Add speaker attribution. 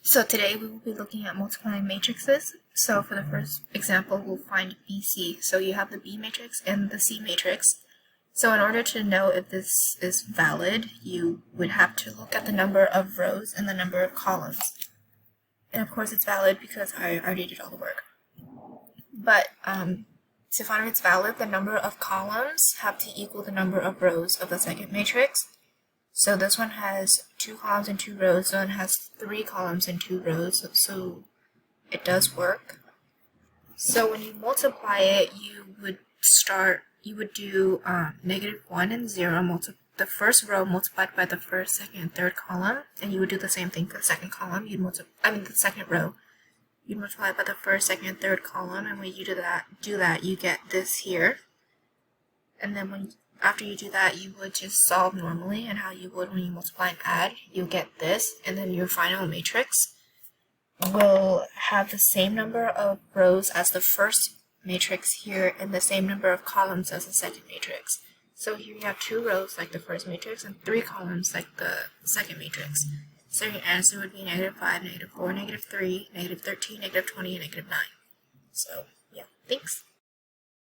Speaker 1: So today we will be looking at multiplying matrices. So for the first example, we'll find BC. So you have the B matrix and the C matrix. So in order to know if this is valid, you would have to look at the number of rows and the number of columns. And of course it's valid because I already did all the work. But to find if it's valid, the number of columns have to equal the number of rows of the second matrix. So this one has 2 columns and 2 rows, this one has 3 columns and 2 rows, so it does work. So when you multiply it, you would do -1 and 0, the first row multiplied by the first, second, and third column, and you would do the same thing for the second column. The second row. You'd multiply it by the first, second, and third column, and when you do that, you get this here. And then after you do that, you would just solve normally, and how you would when you multiply and add, you get this, and then your final matrix will have the same number of rows as the first matrix here, and the same number of columns as the second matrix. So here you have 2 rows like the first matrix, and 3 columns like the second matrix. So your answer would be -5, -4, -3, -13, -20, and -9. So, yeah, thanks.